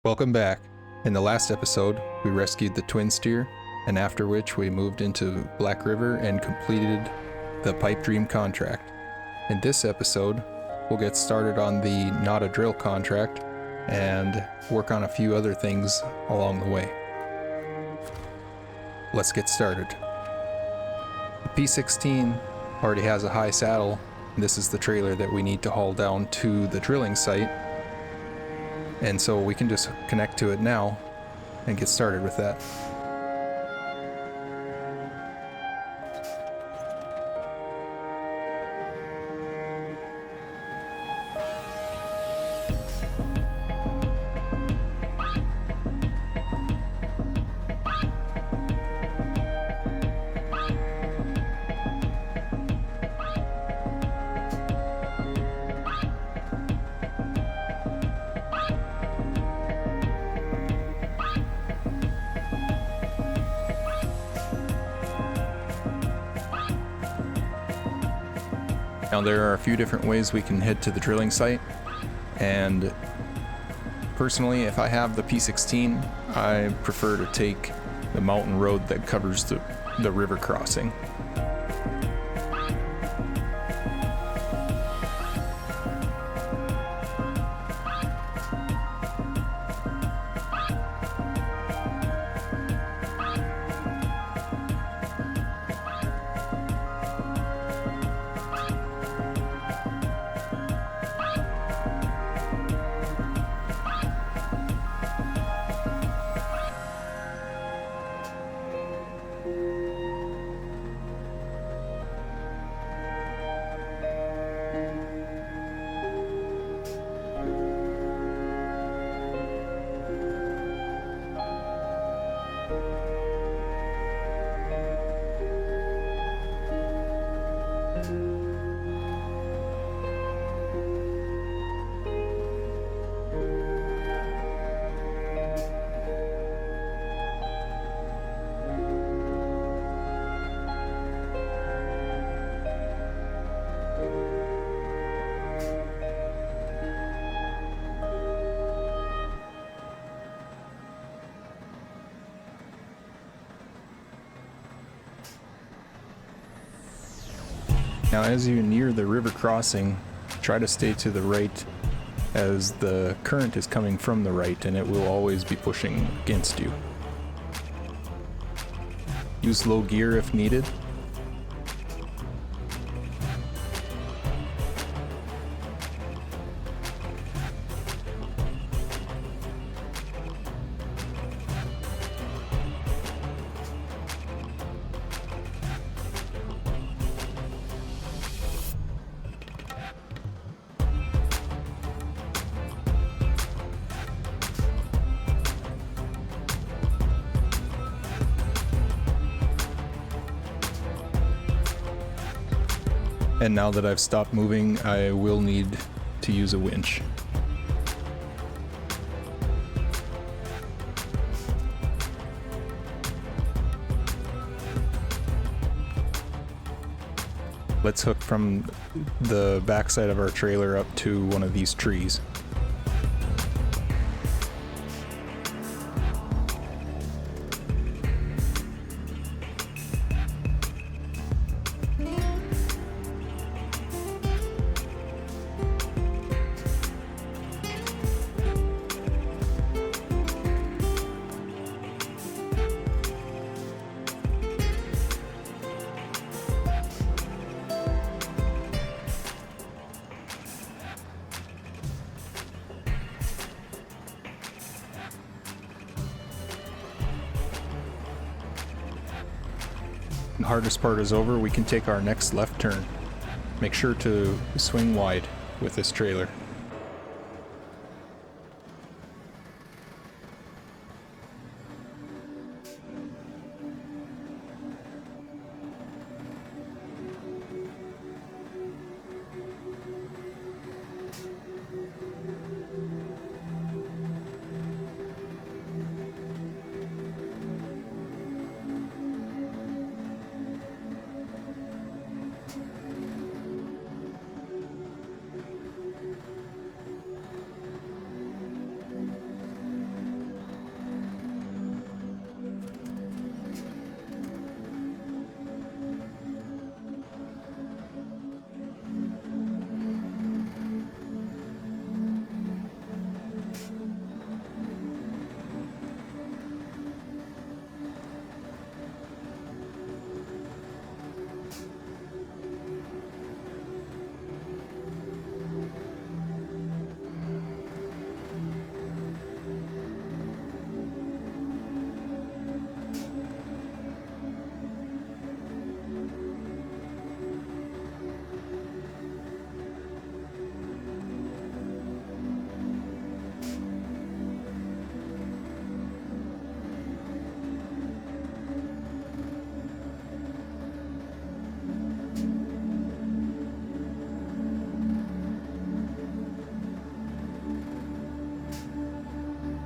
Welcome back. In the last episode, we rescued the twin steer, and after which we moved into Black River and completed the Pipe Dream contract. In this episode, we'll get started on the Not a Drill contract and work on a few other things along the way. Let's get started. The P16 already has a high saddle, and this is the trailer that we need to haul down to the drilling site. And so we can just connect to it now and get started with that. Now there are a few different ways we can head to the drilling site, and personally, if I have the P16, I prefer to take the mountain road that covers the river crossing. Now as you near the river crossing, try to stay to the right as the current is coming from the right and it will always be pushing against you. Use low gear if needed. And now that I've stopped moving, I will need to use a winch. Let's hook from the backside of our trailer up to one of these trees. The hardest part is over, we can take our next left turn. Make sure to swing wide with this trailer.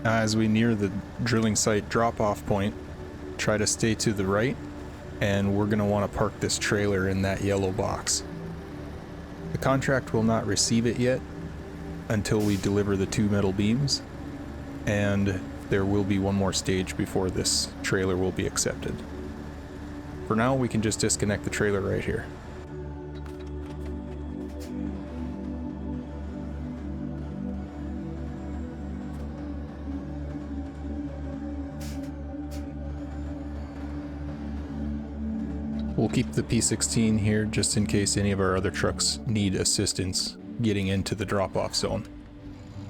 As we near the drilling site drop-off point, try to stay to the right, and we're going to want to park this trailer in that yellow box. The contract will not receive it yet until we deliver the 2 metal beams, and there will be one more stage before this trailer will be accepted. For now, we can just disconnect the trailer right here. We'll keep the P16 here just in case any of our other trucks need assistance getting into the drop-off zone.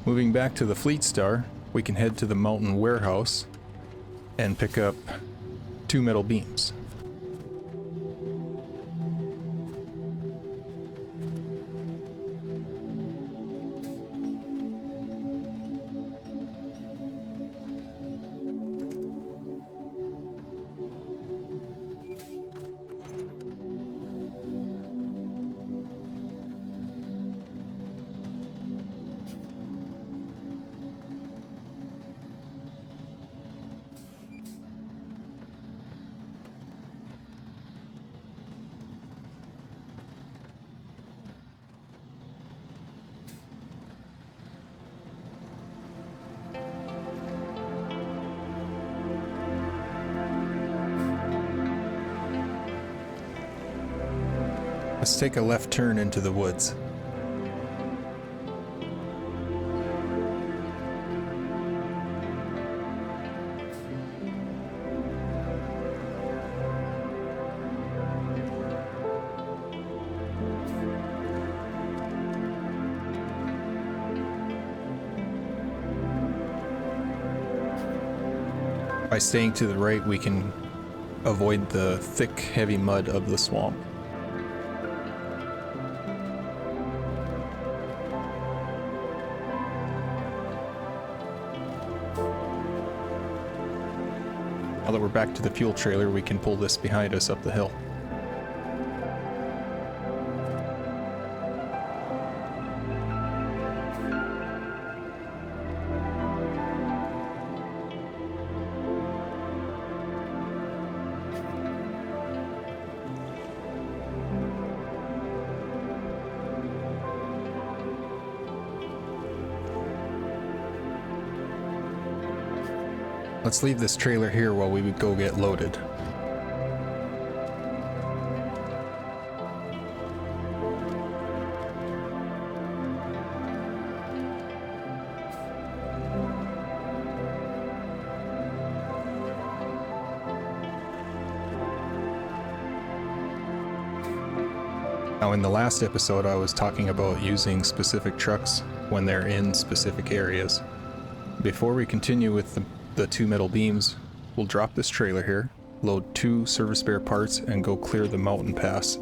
Moving back to the Fleet Star, we can head to the mountain warehouse and pick up 2 metal beams. Let's take a left turn into the woods. By staying to the right, we can avoid the thick, heavy mud of the swamp. Now that we're back to the fuel trailer, we can pull this behind us up the hill. Let's leave this trailer here while we would go get loaded. Now, in the last episode, I was talking about using specific trucks when they're in specific areas. Before we continue with the 2 metal beams, we'll drop this trailer here, load 2 service spare parts, and go clear the mountain pass.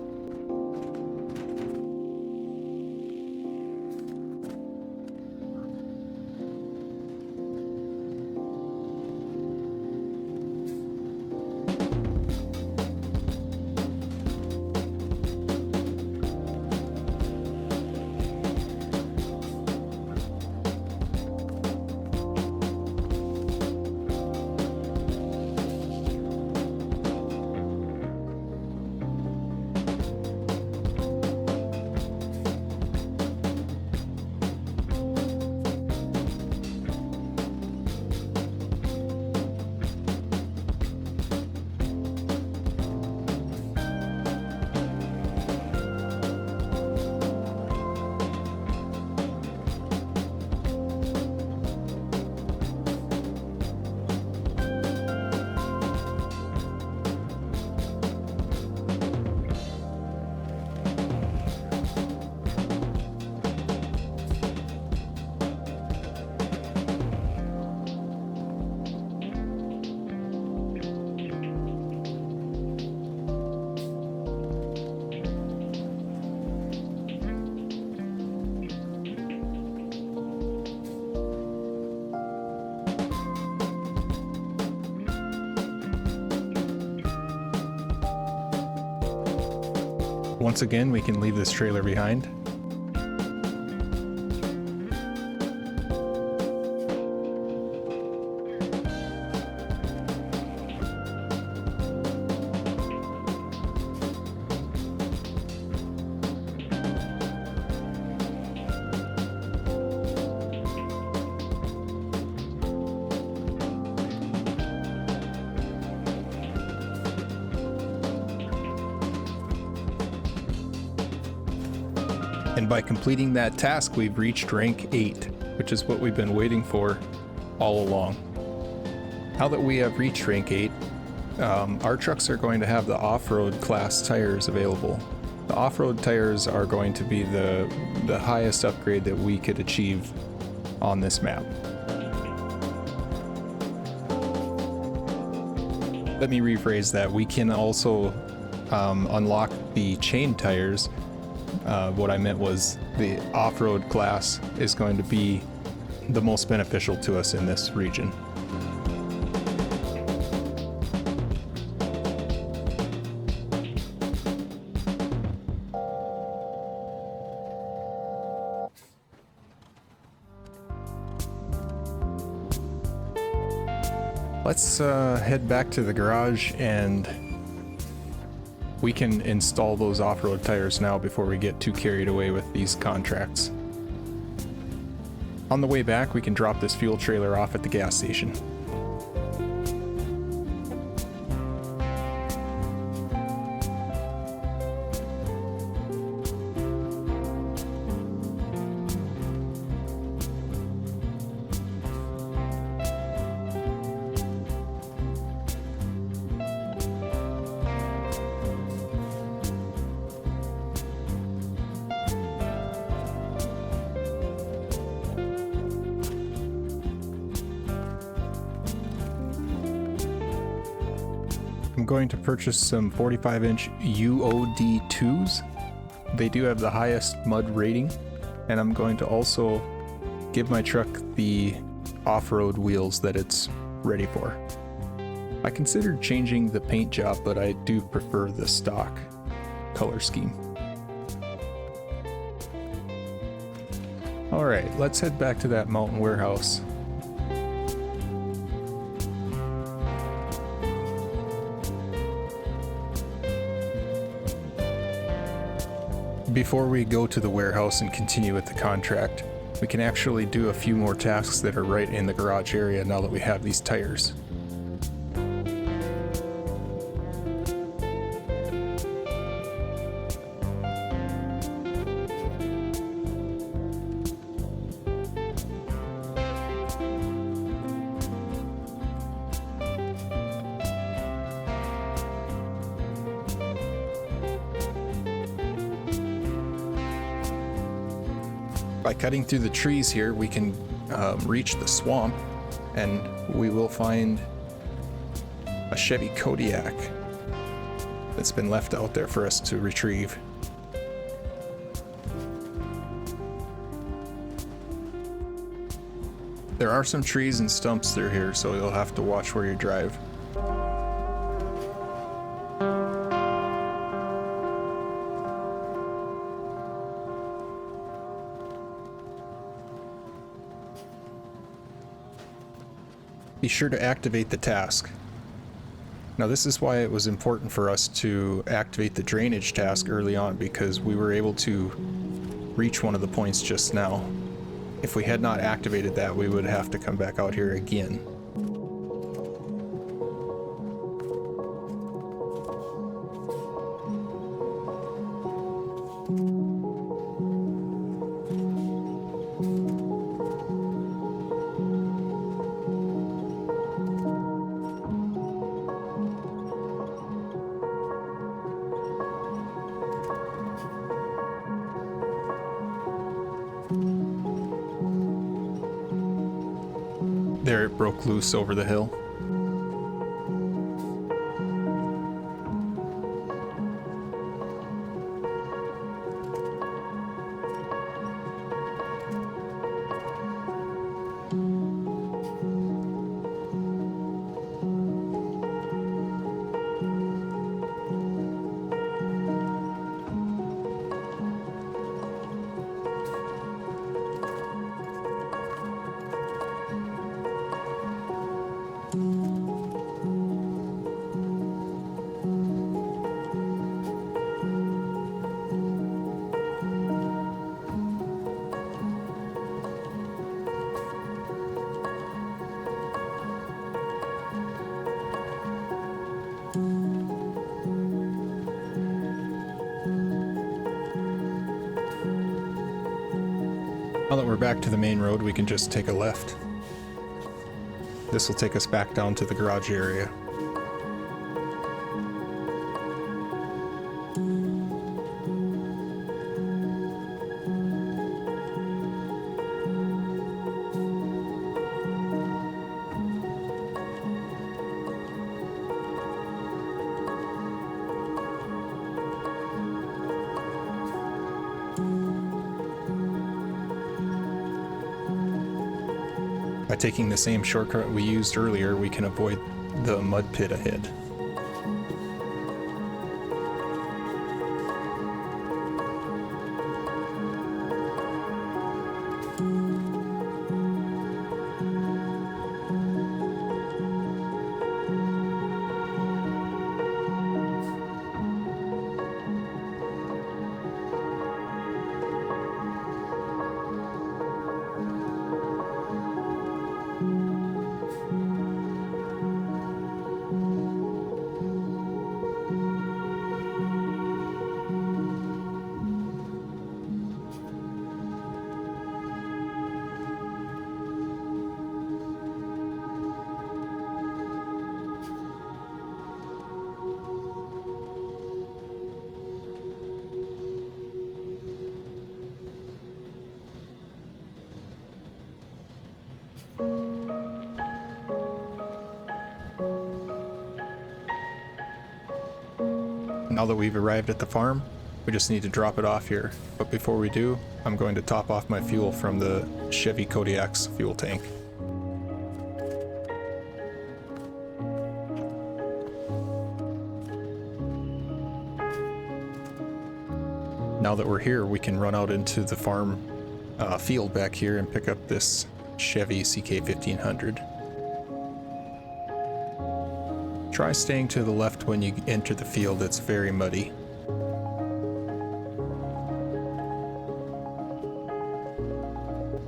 Once again, we can leave this trailer behind. And by completing that task, we've reached rank 8, which is what we've been waiting for all along. Now that we have reached rank 8, our trucks are going to have the off-road class tires available. The off-road tires are going to be the highest upgrade that we could achieve on this map. Let me rephrase that. We can also unlock the chain tires. What I meant was the off-road class is going to be the most beneficial to us in this region. Let's head back to the garage and we can install those off-road tires now before we get too carried away with these contracts. On the way back, we can drop this fuel trailer off at the gas station. I'm going to purchase some 45-inch UOD2s. They do have the highest mud rating, and I'm going to also give my truck the off-road wheels that it's ready for. I considered changing the paint job, but I do prefer the stock color scheme. Alright, let's head back to that mountain warehouse. Before we go to the warehouse and continue with the contract, we can actually do a few more tasks that are right in the garage area now that we have these tires. By cutting through the trees here, we can reach the swamp, and we will find a Chevy Kodiak that's been left out there for us to retrieve. There are some trees and stumps through here, so you'll have to watch where you drive. Be sure to activate the task. Now this is why it was important for us to activate the drainage task early on, because we were able to reach one of the points just now. If we had not activated that, we would have to come back out here again. There, it broke loose over the hill. Now that we're back to the main road, we can just take a left. This will take us back down to the garage area. By taking the same shortcut we used earlier, we can avoid the mud pit ahead. Now that we've arrived at the farm, we just need to drop it off here. But before we do, I'm going to top off my fuel from the Chevy Kodiak's fuel tank. Now that we're here, we can run out into the farm field back here and pick up this Chevy CK1500. Try staying to the left when you enter the field, it's very muddy.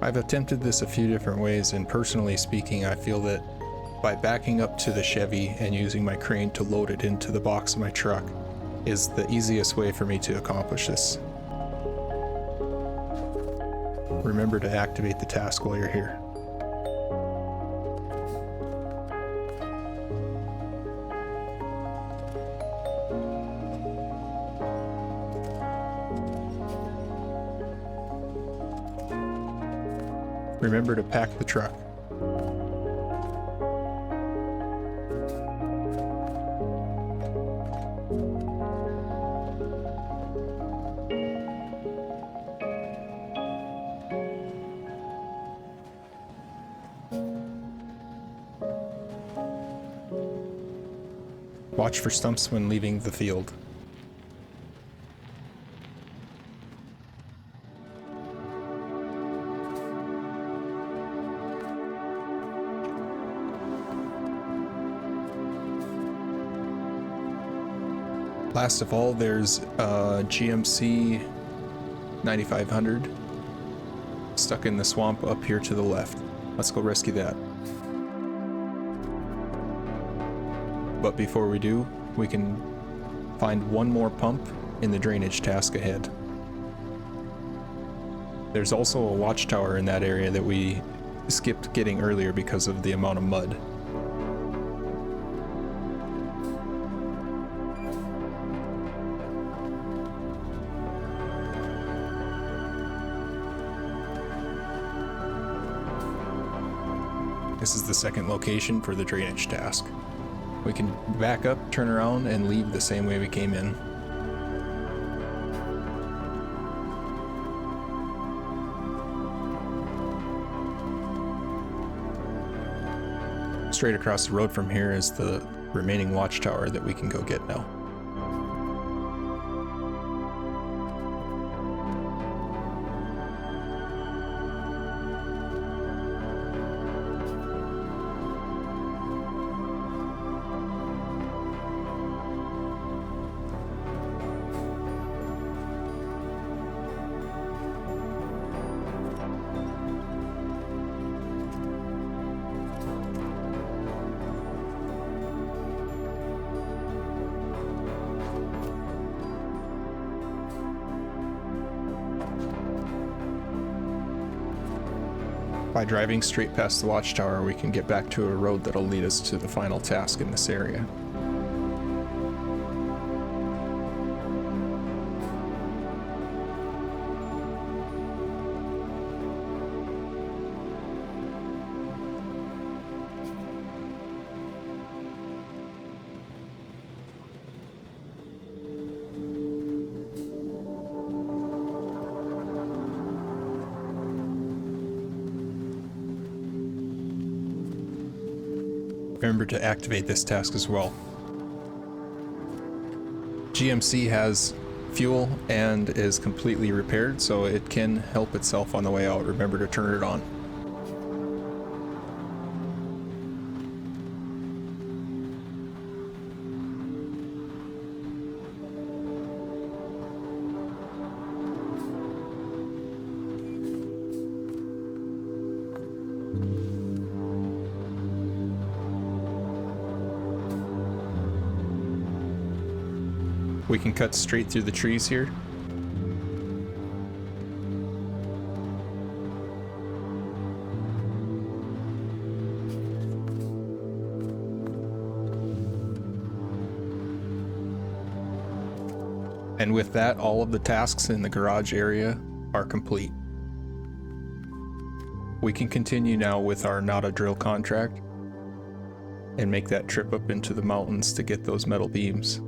I've attempted this a few different ways, and personally speaking, I feel that by backing up to the Chevy and using my crane to load it into the box of my truck is the easiest way for me to accomplish this. Remember to activate the task while you're here. Remember to pack the truck. Watch for stumps when leaving the field. Last of all, there's a GMC 9500 stuck in the swamp up here to the left. Let's go rescue that. But before we do, we can find one more pump in the drainage task ahead. There's also a watchtower in that area that we skipped getting earlier because of the amount of mud. This is the second location for the drainage task. We can back up, turn around, and leave the same way we came in. Straight across the road from here is the remaining watchtower that we can go get now. By driving straight past the watchtower, we can get back to a road that'll lead us to the final task in this area. Remember to activate this task as well. GMC has fuel and is completely repaired, so it can help itself on the way out. Remember to turn it on. We can cut straight through the trees here. And with that, all of the tasks in the garage area are complete. We can continue now with our not a drill contract and make that trip up into the mountains to get those metal beams.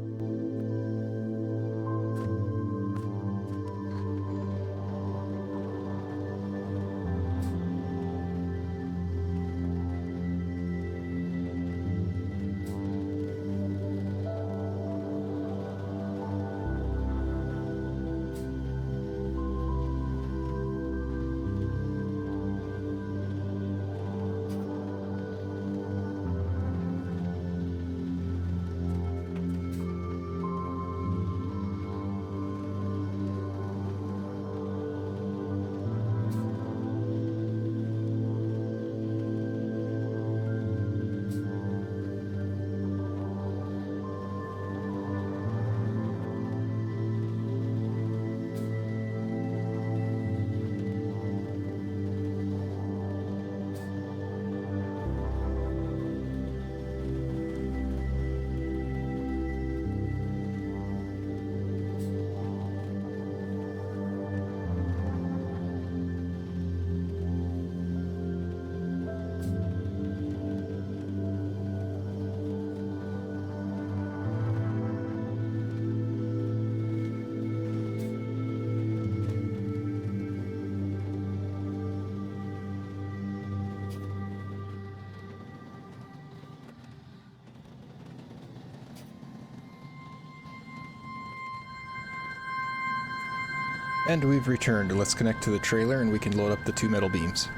And we've returned. Let's connect to the trailer and we can load up the 2 metal beams.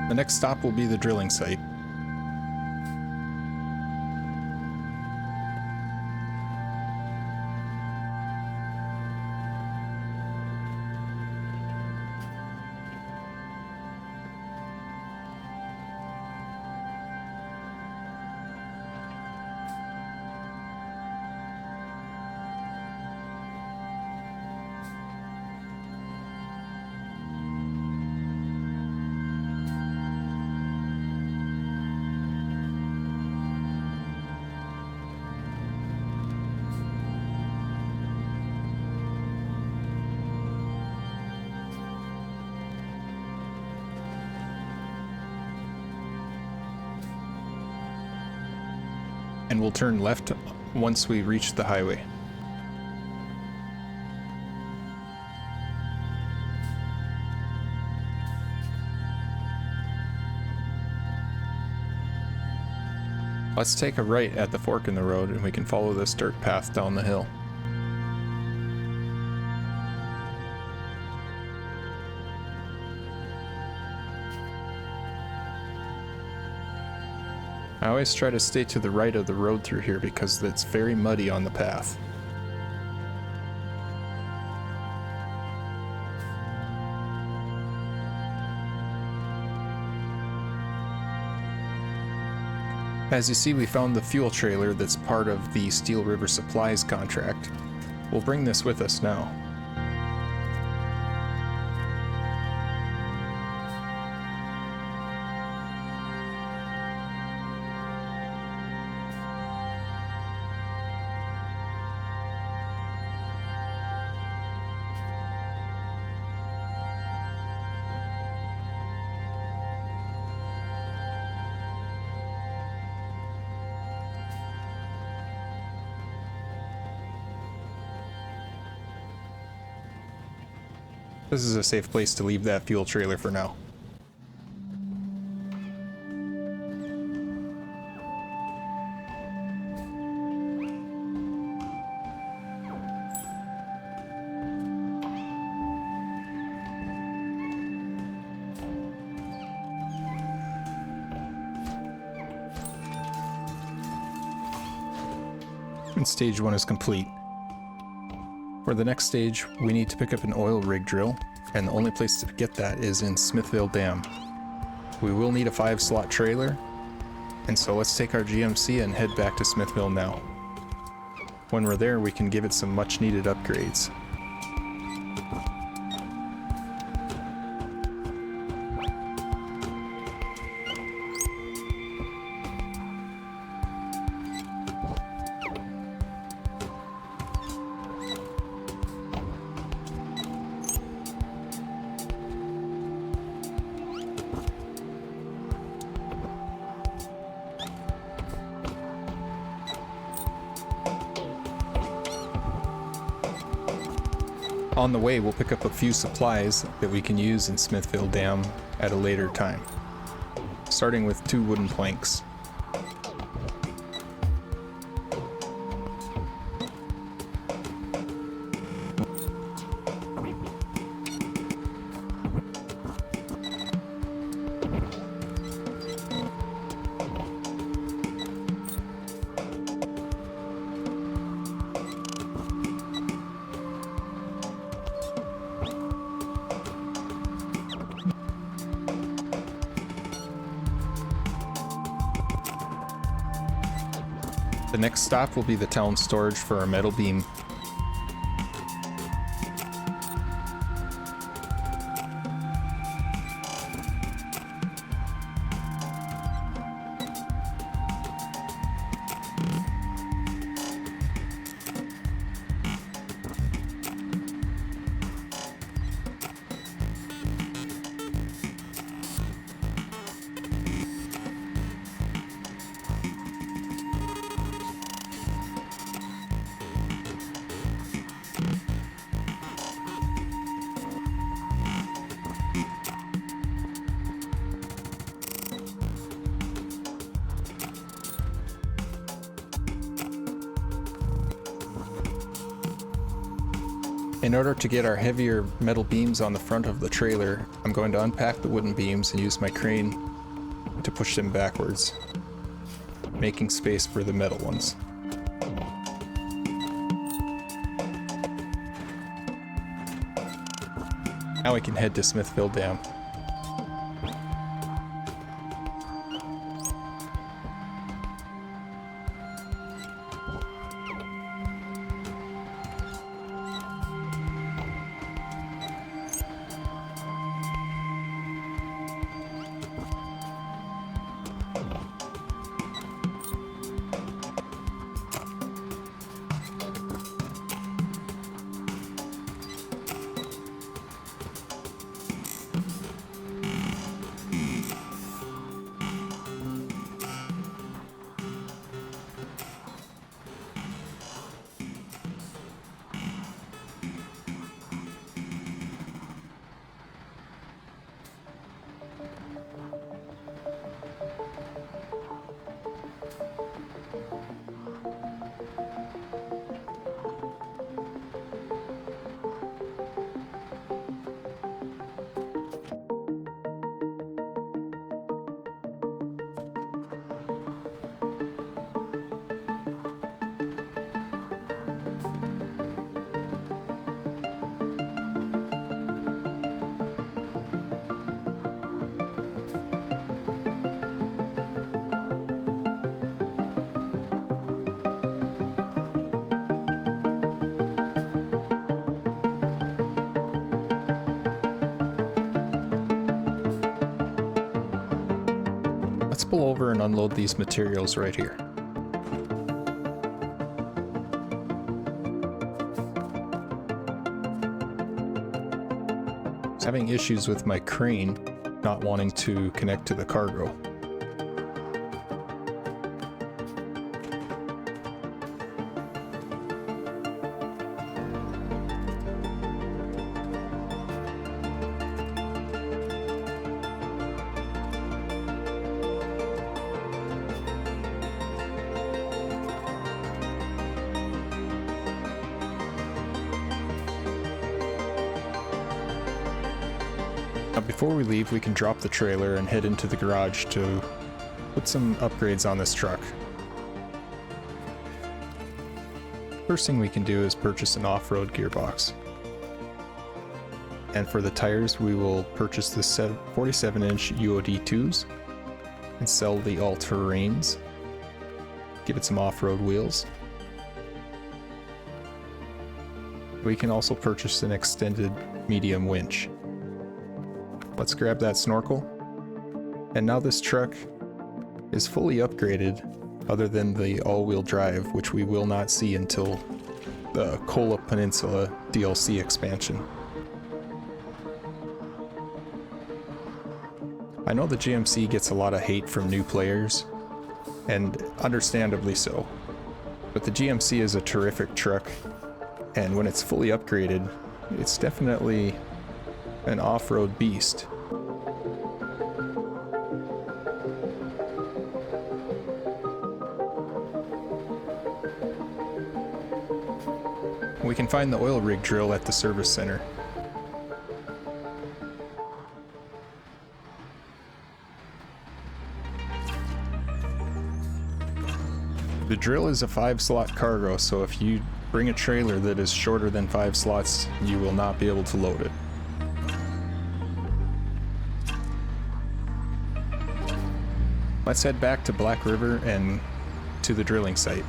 The next stop will be the drilling site. And we'll turn left once we reach the highway. Let's take a right at the fork in the road and we can follow this dirt path down the hill. I always try to stay to the right of the road through here because it's very muddy on the path. As you see, we found the fuel trailer that's part of the Steel River Supplies contract. We'll bring this with us now. This is a safe place to leave that fuel trailer for now. And stage 1 is complete. For the next stage, we need to pick up an oil rig drill, and the only place to get that is in Smithville Dam. We will need a 5-slot trailer, and so let's take our GMC and head back to Smithville now. When we're there, we can give it some much needed upgrades. On the way, we'll pick up a few supplies that we can use in Smithville Dam at a later time, starting with 2 wooden planks. The next stop will be the town storage for our metal beam. In order to get our heavier metal beams on the front of the trailer, I'm going to unpack the wooden beams and use my crane to push them backwards, making space for the metal ones. Now we can head to Smithville Dam. Let's pull over and unload these materials right here. I was having issues with my crane not wanting to connect to the cargo. Now before we leave, we can drop the trailer and head into the garage to put some upgrades on this truck. First thing we can do is purchase an off-road gearbox. And for the tires, we will purchase the 47-inch UOD 2s and sell the all-terrains. Give it some off-road wheels. We can also purchase an extended medium winch. Let's grab that snorkel. And now this truck is fully upgraded, other than the all-wheel drive, which we will not see until the Kola Peninsula DLC expansion. I know the GMC gets a lot of hate from new players, and understandably so. But the GMC is a terrific truck, and when it's fully upgraded, it's definitely an off-road beast. We can find the oil rig drill at the service center. The drill is a 5-slot cargo, so if you bring a trailer that is shorter than 5 slots, you will not be able to load it. Let's head back to Black River and to the drilling site.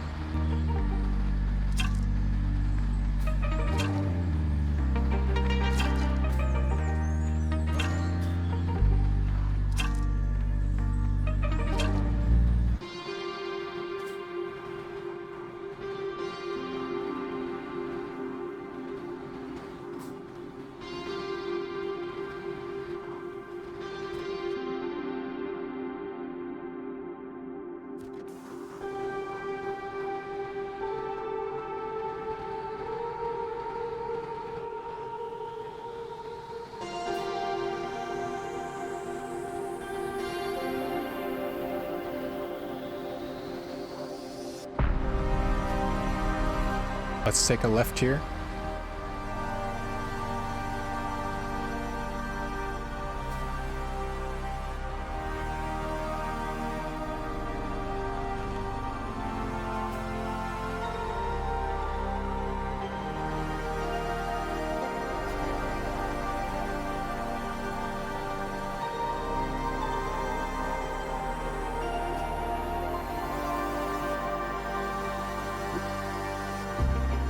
Let's take a left here.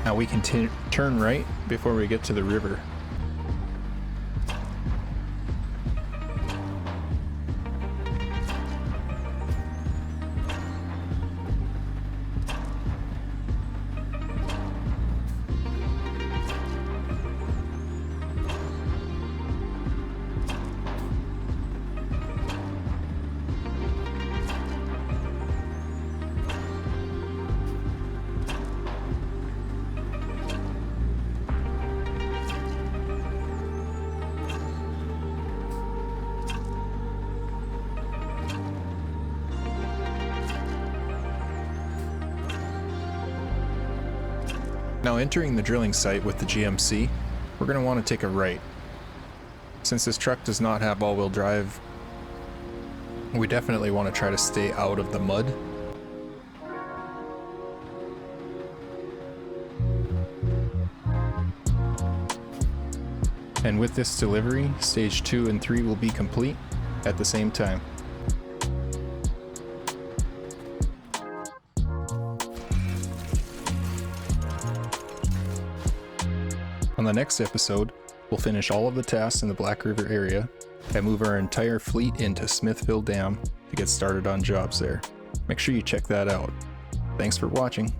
Now we can turn right before we get to the river. Now entering the drilling site with the GMC, we're going to want to take a right. Since this truck does not have all-wheel drive, we definitely want to try to stay out of the mud. And with this delivery, stage 2 and 3 will be complete at the same time. On the next episode, we'll finish all of the tasks in the Black River area and move our entire fleet into Smithville Dam to get started on jobs there. Make sure you check that out. Thanks for watching.